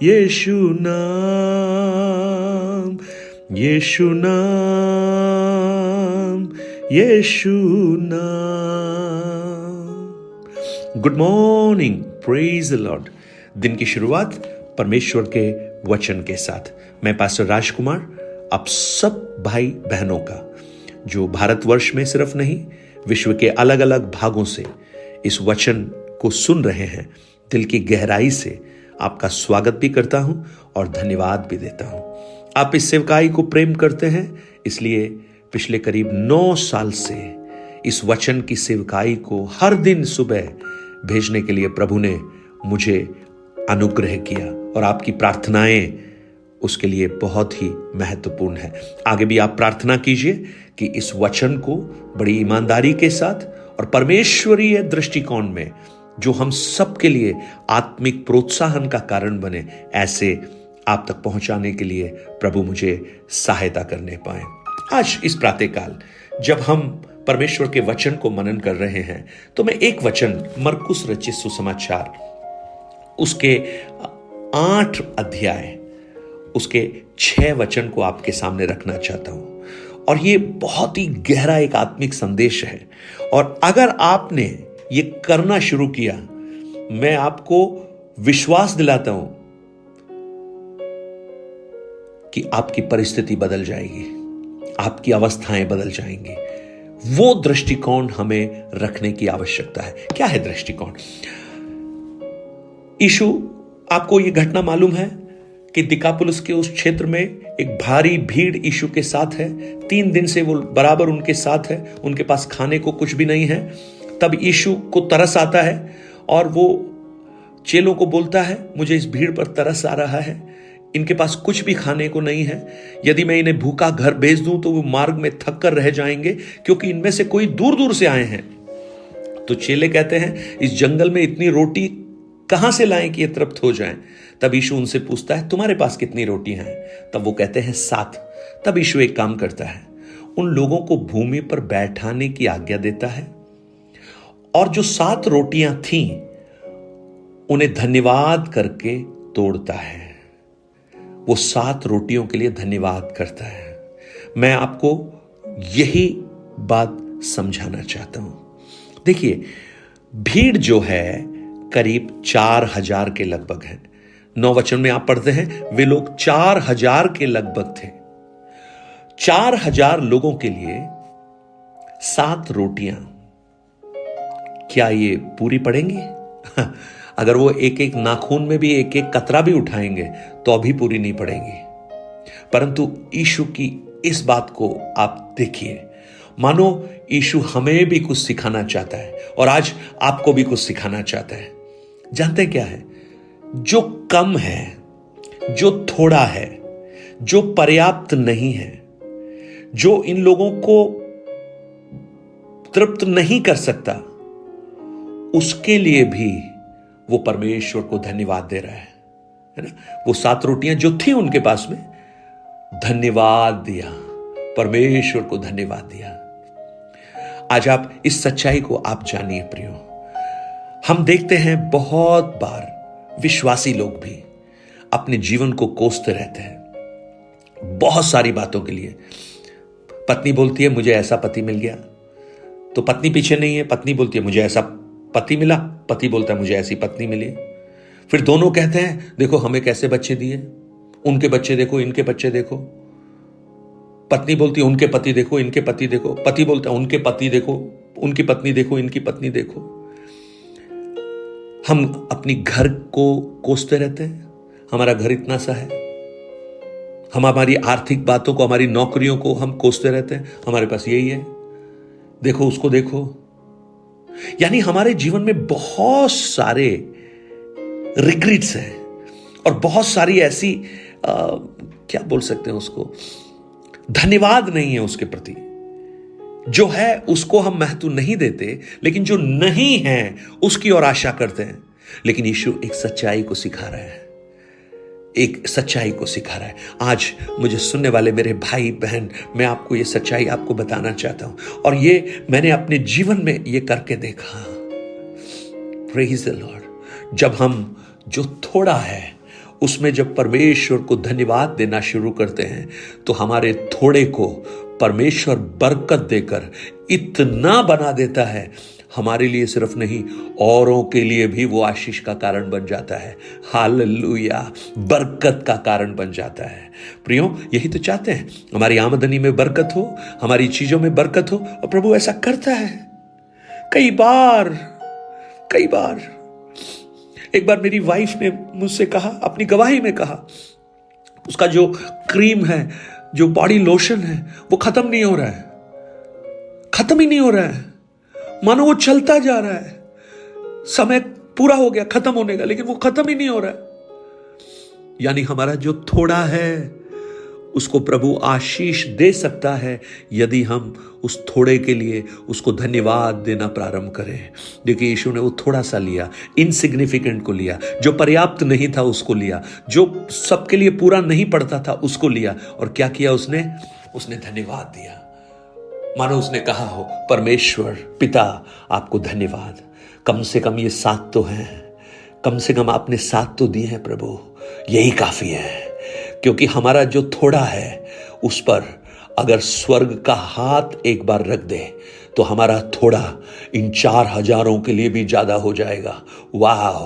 यीशु नाम, यीशु नाम, यीशु नाम। Good morning, praise the Lord. दिन की शुरुआत परमेश्वर के वचन के साथ। मैं पास्टर राजकुमार आप सब भाई बहनों का, जो भारतवर्ष में सिर्फ नहीं विश्व के अलग अलग भागों से इस वचन को सुन रहे हैं, दिल की गहराई से आपका स्वागत भी करता हूं और धन्यवाद भी देता हूं। आप इस सेवकाई को प्रेम करते हैं, इसलिए पिछले करीब 9 साल से इस वचन की सेवकाई को हर दिन सुबह भेजने के लिए प्रभु ने मुझे अनुग्रह किया और आपकी प्रार्थनाएं उसके लिए बहुत ही महत्वपूर्ण है। आगे भी आप प्रार्थना कीजिए कि इस वचन को बड़ी ईमानदारी के साथ और परमेश्वरीय दृष्टिकोण में जो हम सब के लिए आत्मिक प्रोत्साहन का कारण बने, ऐसे आप तक पहुंचाने के लिए प्रभु मुझे सहायता करने पाए। आज इस प्रातःकाल जब हम परमेश्वर के वचन को मनन कर रहे हैं, तो मैं एक वचन मरकुस रचित सुसमाचार उसके 8 अध्याय उसके 6 वचन को आपके सामने रखना चाहता हूं। और ये बहुत ही गहरा एक आत्मिक संदेश है, और अगर आपने ये करना शुरू किया, मैं आपको विश्वास दिलाता हूं कि आपकी परिस्थिति बदल जाएगी, आपकी अवस्थाएं बदल जाएंगी। वो दृष्टिकोण हमें रखने की आवश्यकता है। क्या है दृष्टिकोण? यीशु, आपको यह घटना मालूम है कि दिकापुलिस के उस क्षेत्र में एक भारी भीड़ यीशु के साथ है। 3 दिन से वो बराबर उनके साथ है, उनके पास खाने को कुछ भी नहीं है। तब यीशु को तरस आता है और वो चेलों को बोलता है, मुझे इस भीड़ पर तरस आ रहा है, इनके पास कुछ भी खाने को नहीं है। यदि मैं इन्हें भूखा घर भेज दूं तो वो मार्ग में थक कर रह जाएंगे, क्योंकि इनमें से कोई दूर दूर से आए हैं। तो चेले कहते हैं, इस जंगल में इतनी रोटी कहां से लाएं कि ये तृप्त हो जाएं? तब यीशु उनसे पूछता है, तुम्हारे पास कितनी रोटियां हैं? तब वो कहते हैं 7। तब यीशु एक काम करता है, उन लोगों को भूमि पर बैठाने की आज्ञा देता है, और जो 7 रोटियां थीं उन्हें धन्यवाद करके तोड़ता है। वो 7 रोटियों के लिए धन्यवाद करता है। मैं आपको यही बात समझाना चाहता हूं। देखिए, भीड़ जो है करीब 4000 के लगभग है। 9 वचन में आप पढ़ते हैं, वे लोग 4000 के लगभग थे। 4000 लोगों के लिए 7 रोटियां, क्या ये पूरी पड़ेंगी? अगर वो एक एक नाखून में भी एक एक कतरा भी उठाएंगे तो अभी पूरी नहीं पड़ेगी। परंतु यीशु की इस बात को आप देखिए, मानो यीशु हमें भी कुछ सिखाना चाहता है, और आज आपको भी कुछ सिखाना चाहता है। जानते क्या है? जो कम है, जो थोड़ा है, जो पर्याप्त नहीं है, जो इन लोगों को तृप्त नहीं कर सकता, उसके लिए भी वो परमेश्वर को धन्यवाद दे रहा है ना? वो 7 रोटियां जो थी उनके पास में, धन्यवाद दिया, परमेश्वर को धन्यवाद दिया। आज आप इस सच्चाई को आप जानिए प्रियो। हम देखते हैं बहुत बार विश्वासी लोग भी अपने जीवन को कोसते रहते हैं बहुत सारी बातों के लिए। पत्नी बोलती है मुझे ऐसा पति मिल गया, तो पत्नी पीछे नहीं है। पत्नी बोलती है मुझे ऐसा पति मिला, पति बोलता है मुझे ऐसी पत्नी मिली। फिर दोनों कहते हैं देखो हमें कैसे बच्चे दिए, उनके बच्चे देखो, इनके बच्चे देखो। पत्नी बोलती है उनके पति देखो, इनके पति देखो। पति बोलता है उनके पति देखो, उनकी पत्नी देखो, इनकी पत्नी देखो। हम अपनी घर को कोसते रहते हैं, हमारा घर इतना सा है। हम हमारी आर्थिक बातों को, हमारी नौकरियों को हम कोसते रहते हैं, हमारे पास यही है, देखो उसको देखो। यानी हमारे जीवन में बहुत सारे रिग्रेट्स हैं और बहुत सारी ऐसी क्या बोल सकते हैं उसको, धन्यवाद नहीं है उसके प्रति। जो है उसको हम महत्व नहीं देते, लेकिन जो नहीं है उसकी ओर आशा करते हैं। लेकिन यीशु एक सच्चाई को सिखा रहा है, एक सच्चाई को सिखा रहा है। आज मुझे सुनने वाले मेरे भाई बहन, मैं आपको ये सच्चाई आपको बताना चाहता हूं, और ये मैंने अपने जीवन में ये करके देखा। Praise the Lord. जब हम जो थोड़ा है उसमें जब परमेश्वर को धन्यवाद देना शुरू करते हैं तो हमारे थोड़े को परमेश्वर बरकत देकर इतना बना देता है, हमारे लिए सिर्फ नहीं औरों के लिए भी वो आशीष का कारण बन जाता है। हालेलुया, बरकत का कारण बन जाता है। प्रियो, यही तो चाहते हैं, हमारी आमदनी में बरकत हो, हमारी चीजों में बरकत हो, और प्रभु ऐसा करता है। कई बार एक बार मेरी वाइफ ने मुझसे कहा, अपनी गवाही में कहा, उसका जो क्रीम है, जो बॉडी लोशन है, वो खत्म नहीं हो रहा है, खत्म ही नहीं हो रहा है, मानो वो चलता जा रहा है। समय पूरा हो गया खत्म होने का, लेकिन वो खत्म ही नहीं हो रहा है। यानी हमारा जो थोड़ा है उसको प्रभु आशीष दे सकता है यदि हम उस थोड़े के लिए उसको धन्यवाद देना प्रारंभ करें। देखिए, यीशु ने वो थोड़ा सा लिया, इनसिग्निफिकेंट को लिया, जो पर्याप्त नहीं था उसको लिया, जो सबके लिए पूरा नहीं पड़ता था उसको लिया, और क्या किया उसने धन्यवाद दिया। मानो उसने कहा हो, परमेश्वर पिता आपको धन्यवाद, कम से कम ये 7 तो हैं, कम से कम आपने 7 तो दिए हैं प्रभु, यही काफी है। क्योंकि हमारा जो थोड़ा है उस पर अगर स्वर्ग का हाथ एक बार रख दे तो हमारा थोड़ा इन 4,000 के लिए भी ज्यादा हो जाएगा। वाह!